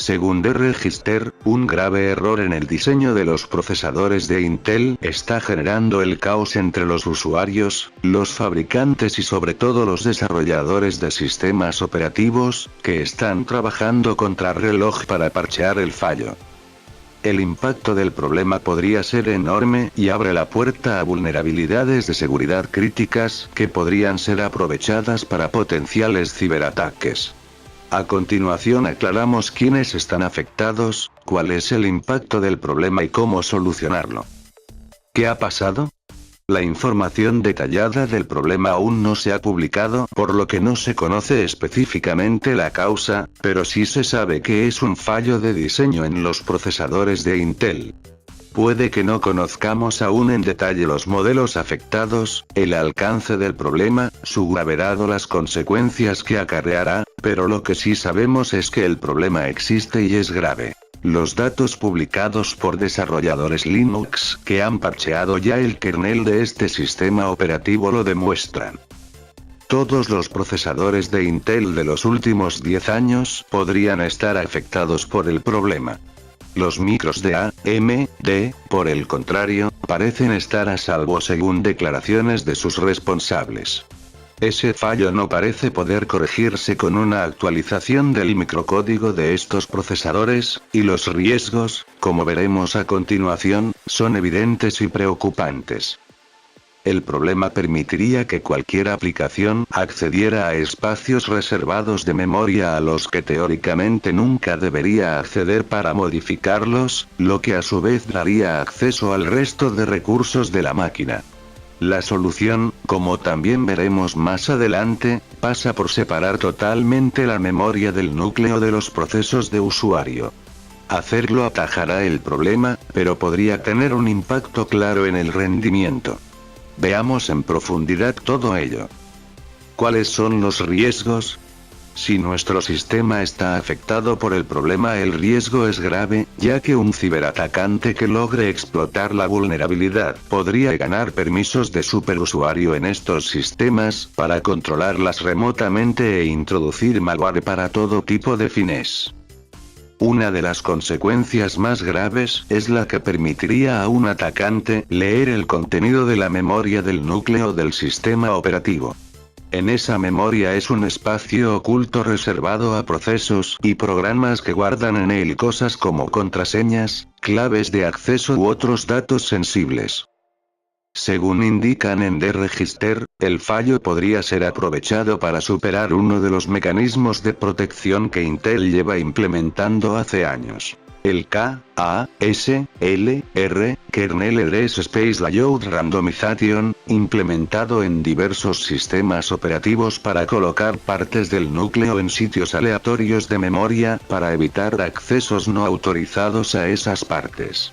Según The Register, un grave error en el diseño de los procesadores de Intel está generando el caos entre los usuarios, los fabricantes y sobre todo los desarrolladores de sistemas operativos, que están trabajando contrarreloj para parchear el fallo. El impacto del problema podría ser enorme y abre la puerta a vulnerabilidades de seguridad críticas que podrían ser aprovechadas para potenciales ciberataques. A continuación aclaramos quiénes están afectados, cuál es el impacto del problema y cómo solucionarlo. ¿Qué ha pasado? La información detallada del problema aún no se ha publicado, por lo que no se conoce específicamente la causa, pero sí se sabe que es un fallo de diseño en los procesadores de Intel. Puede que no conozcamos aún en detalle los modelos afectados, el alcance del problema, su gravedad o las consecuencias que acarreará, pero lo que sí sabemos es que el problema existe y es grave. Los datos publicados por desarrolladores Linux que han parcheado ya el kernel de este sistema operativo lo demuestran. Todos los procesadores de Intel de los últimos 10 años podrían estar afectados por el problema. Los micros de AMD, por el contrario, parecen estar a salvo según declaraciones de sus responsables. Ese fallo no parece poder corregirse con una actualización del microcódigo de estos procesadores, y los riesgos, como veremos a continuación, son evidentes y preocupantes. El problema permitiría que cualquier aplicación accediera a espacios reservados de memoria a los que teóricamente nunca debería acceder para modificarlos, lo que a su vez daría acceso al resto de recursos de la máquina. La solución, como también veremos más adelante, pasa por separar totalmente la memoria del núcleo de los procesos de usuario. Hacerlo atajará el problema, pero podría tener un impacto claro en el rendimiento. Veamos en profundidad todo ello. ¿Cuáles son los riesgos? Si nuestro sistema está afectado por el problema, el riesgo es grave, ya que un ciberatacante que logre explotar la vulnerabilidad podría ganar permisos de superusuario en estos sistemas para controlarlas remotamente e introducir malware para todo tipo de fines. Una de las consecuencias más graves es la que permitiría a un atacante leer el contenido de la memoria del núcleo del sistema operativo. En esa memoria es un espacio oculto reservado a procesos y programas que guardan en él cosas como contraseñas, claves de acceso u otros datos sensibles. Según indican en The Register, el fallo podría ser aprovechado para superar uno de los mecanismos de protección que Intel lleva implementando hace años. El KASLR, Kernel Address Space Layout Randomization, implementado en diversos sistemas operativos para colocar partes del núcleo en sitios aleatorios de memoria para evitar accesos no autorizados a esas partes.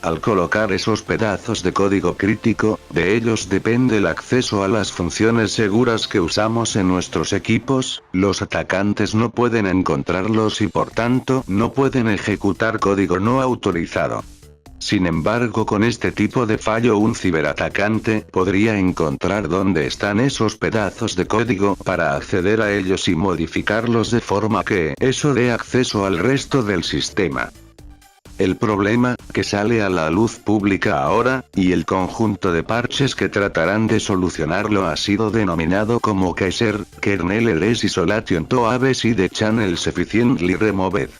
Al colocar esos pedazos de código crítico, de ellos depende el acceso a las funciones seguras que usamos en nuestros equipos, los atacantes no pueden encontrarlos y por tanto no pueden ejecutar código no autorizado. Sin embargo, con este tipo de fallo un ciberatacante podría encontrar dónde están esos pedazos de código para acceder a ellos y modificarlos de forma que eso dé acceso al resto del sistema. El problema, que sale a la luz pública ahora, y el conjunto de parches que tratarán de solucionarlo ha sido denominado como Kaiser, Kernel Address Isolation to ABC the Channels Efficiently Removed.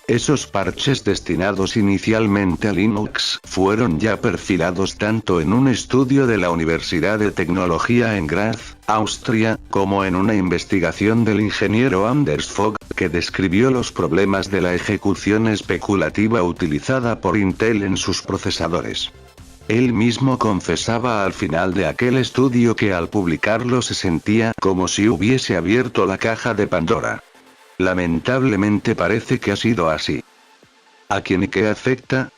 Esos parches destinados inicialmente a Linux fueron ya perfilados tanto en un estudio de la Universidad de Tecnología en Graz, Austria, como en una investigación del ingeniero Anders Fogh, que describió los problemas de la ejecución especulativa utilizada por Intel en sus procesadores. Él mismo confesaba al final de aquel estudio que al publicarlo se sentía como si hubiese abierto la caja de Pandora. Lamentablemente parece que ha sido así. ¿A quién y qué afecta?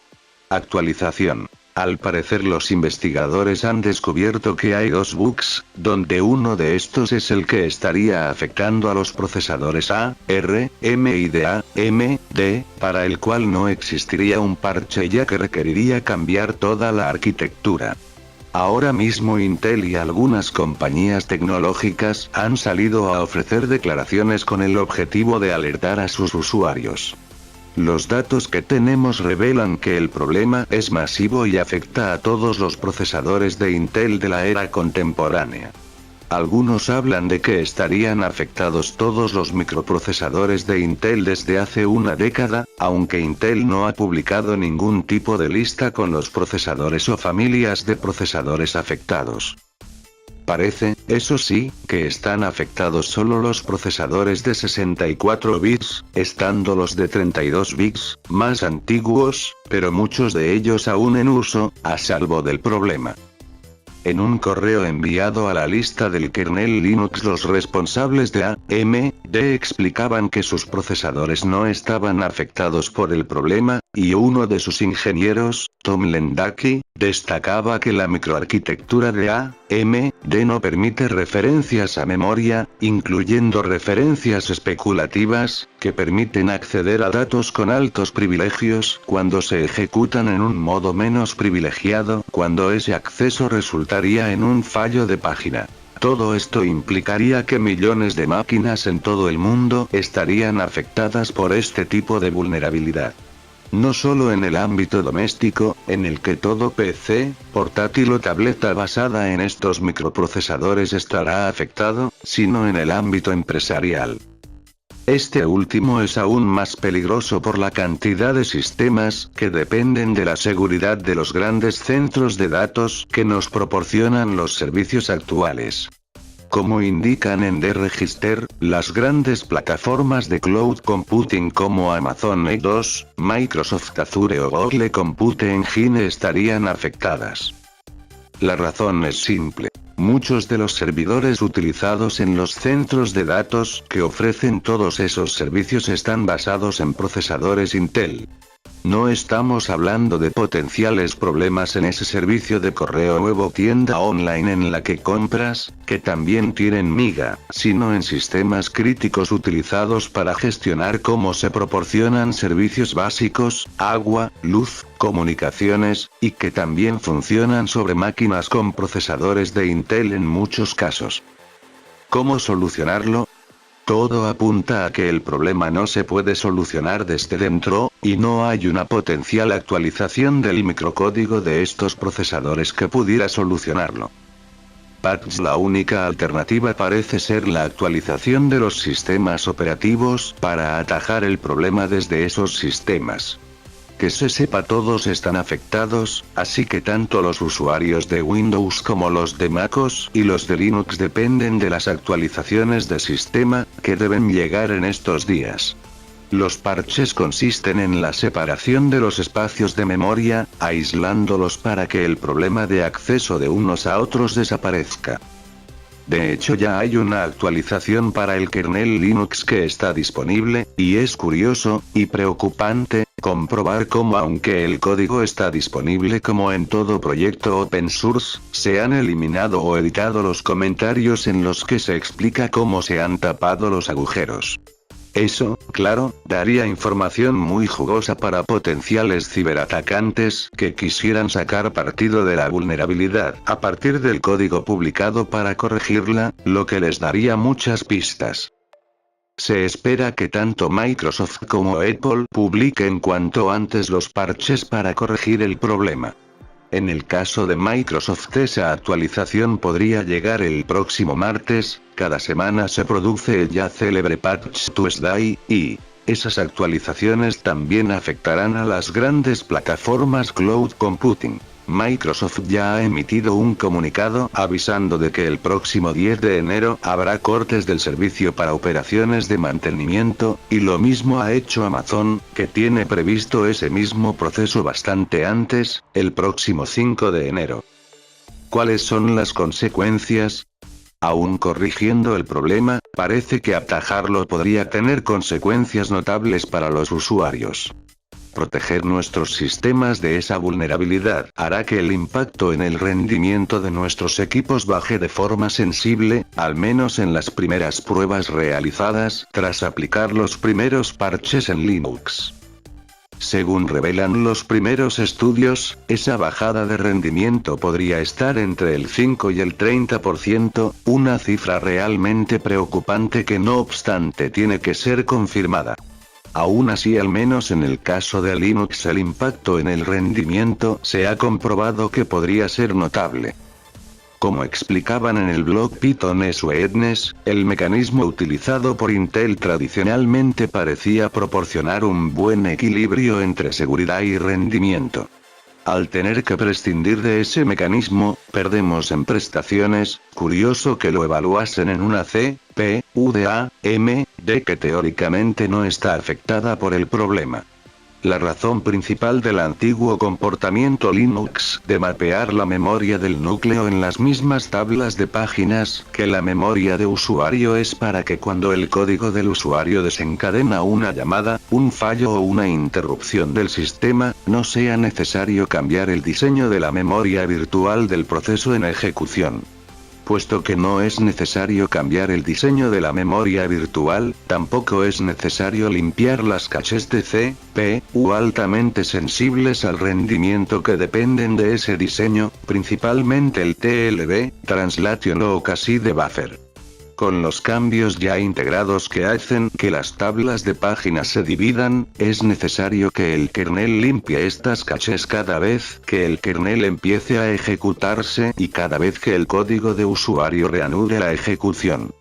Actualización. Al parecer los investigadores han descubierto que hay dos bugs, donde uno de estos es el que estaría afectando a los procesadores ARM y de AMD, para el cual no existiría un parche ya que requeriría cambiar toda la arquitectura. Ahora mismo Intel y algunas compañías tecnológicas han salido a ofrecer declaraciones con el objetivo de alertar a sus usuarios. Los datos que tenemos revelan que el problema es masivo y afecta a todos los procesadores de Intel de la era contemporánea. Algunos hablan de que estarían afectados todos los microprocesadores de Intel desde hace una década, aunque Intel no ha publicado ningún tipo de lista con los procesadores o familias de procesadores afectados. Parece, eso sí, que están afectados solo los procesadores de 64 bits, estando los de 32 bits, más antiguos, pero muchos de ellos aún en uso, a salvo del problema. En un correo enviado a la lista del kernel Linux, los responsables de AMD explicaban que sus procesadores no estaban afectados por el problema, y uno de sus ingenieros, Tom Lendaki, destacaba que la microarquitectura de AMD no permite referencias a memoria, incluyendo referencias especulativas, que permiten acceder a datos con altos privilegios cuando se ejecutan en un modo menos privilegiado, cuando ese acceso resultaría en un fallo de página. Todo esto implicaría que millones de máquinas en todo el mundo estarían afectadas por este tipo de vulnerabilidad. No solo en el ámbito doméstico, en el que todo PC, portátil o tableta basada en estos microprocesadores estará afectado, sino en el ámbito empresarial. Este último es aún más peligroso por la cantidad de sistemas que dependen de la seguridad de los grandes centros de datos que nos proporcionan los servicios actuales. Como indican en The Register, las grandes plataformas de cloud computing como Amazon E2, Microsoft Azure o Google Compute Engine estarían afectadas. La razón es simple. Muchos de los servidores utilizados en los centros de datos que ofrecen todos esos servicios están basados en procesadores Intel. No estamos hablando de potenciales problemas en ese servicio de correo web o tienda online en la que compras, que también tienen miga, sino en sistemas críticos utilizados para gestionar cómo se proporcionan servicios básicos, agua, luz, comunicaciones, y que también funcionan sobre máquinas con procesadores de Intel en muchos casos. ¿Cómo solucionarlo? Todo apunta a que el problema no se puede solucionar desde dentro, y no hay una potencial actualización del microcódigo de estos procesadores que pudiera solucionarlo. La única alternativa parece ser la actualización de los sistemas operativos para atajar el problema desde esos sistemas. Que se sepa, todos están afectados, así que tanto los usuarios de Windows como los de MacOS y los de Linux dependen de las actualizaciones de sistema, que deben llegar en estos días. Los parches consisten en la separación de los espacios de memoria, aislándolos para que el problema de acceso de unos a otros desaparezca. De hecho, ya hay una actualización para el kernel Linux que está disponible, y es curioso, y preocupante, comprobar cómo, aunque el código está disponible como en todo proyecto open source, se han eliminado o editado los comentarios en los que se explica cómo se han tapado los agujeros. Eso, claro, daría información muy jugosa para potenciales ciberatacantes que quisieran sacar partido de la vulnerabilidad a partir del código publicado para corregirla, lo que les daría muchas pistas. Se espera que tanto Microsoft como Apple publiquen cuanto antes los parches para corregir el problema. En el caso de Microsoft, esa actualización podría llegar el próximo martes. Cada semana se produce el ya célebre Patch Tuesday, y esas actualizaciones también afectarán a las grandes plataformas cloud computing. Microsoft ya ha emitido un comunicado avisando de que el próximo 10 de enero habrá cortes del servicio para operaciones de mantenimiento, y lo mismo ha hecho Amazon, que tiene previsto ese mismo proceso bastante antes, el próximo 5 de enero. ¿Cuáles son las consecuencias? Aún corrigiendo el problema, parece que atajarlo podría tener consecuencias notables para los usuarios. Proteger nuestros sistemas de esa vulnerabilidad hará que el impacto en el rendimiento de nuestros equipos baje de forma sensible, al menos en las primeras pruebas realizadas tras aplicar los primeros parches en Linux. Según revelan los primeros estudios, esa bajada de rendimiento podría estar entre el 5 y el 30%, una cifra realmente preocupante que no obstante tiene que ser confirmada. Aún así, al menos en el caso de Linux, el impacto en el rendimiento se ha comprobado que podría ser notable. Como explicaban en el blog Python Swednes, el mecanismo utilizado por Intel tradicionalmente parecía proporcionar un buen equilibrio entre seguridad y rendimiento. Al tener que prescindir de ese mecanismo, perdemos en prestaciones. Curioso que lo evaluasen en una CPUDA-AMD que teóricamente no está afectada por el problema. La razón principal del antiguo comportamiento Linux de mapear la memoria del núcleo en las mismas tablas de páginas que la memoria de usuario es para que cuando el código del usuario desencadena una llamada, un fallo o una interrupción del sistema, no sea necesario cambiar el diseño de la memoria virtual del proceso en ejecución. Puesto que no es necesario cambiar el diseño de la memoria virtual, tampoco es necesario limpiar las caches de CPU altamente sensibles al rendimiento que dependen de ese diseño, principalmente el TLB, Translation Lock Cache Buffer. Con los cambios ya integrados que hacen que las tablas de páginas se dividan, es necesario que el kernel limpie estas caches cada vez que el kernel empiece a ejecutarse y cada vez que el código de usuario reanude la ejecución.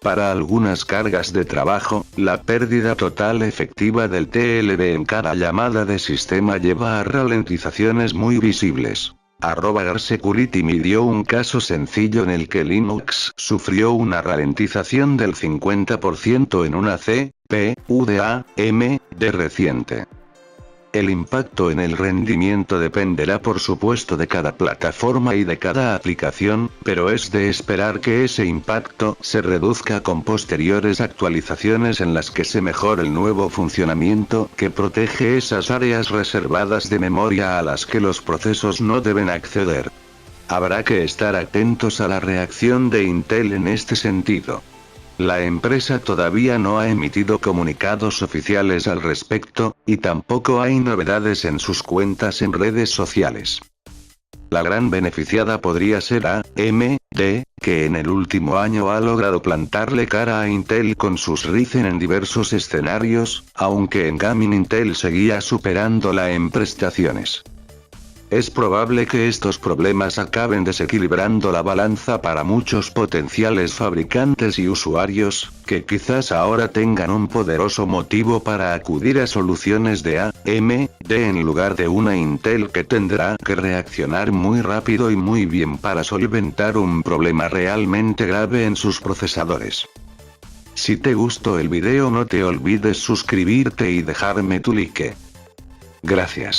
Para algunas cargas de trabajo, la pérdida total efectiva del TLB en cada llamada de sistema lleva a ralentizaciones muy visibles. @GarSecurity midió un caso sencillo en el que Linux sufrió una ralentización del 50% en una CPUDA-AMD reciente. El impacto en el rendimiento dependerá por supuesto de cada plataforma y de cada aplicación, pero es de esperar que ese impacto se reduzca con posteriores actualizaciones en las que se mejore el nuevo funcionamiento que protege esas áreas reservadas de memoria a las que los procesos no deben acceder. Habrá que estar atentos a la reacción de Intel en este sentido. La empresa todavía no ha emitido comunicados oficiales al respecto, y tampoco hay novedades en sus cuentas en redes sociales. La gran beneficiada podría ser AMD, que en el último año ha logrado plantarle cara a Intel con sus Ryzen en diversos escenarios, aunque en gaming Intel seguía superándola en prestaciones. Es probable que estos problemas acaben desequilibrando la balanza para muchos potenciales fabricantes y usuarios, que quizás ahora tengan un poderoso motivo para acudir a soluciones de AMD en lugar de una Intel que tendrá que reaccionar muy rápido y muy bien para solventar un problema realmente grave en sus procesadores. Si te gustó el video, no te olvides suscribirte y dejarme tu like. Gracias.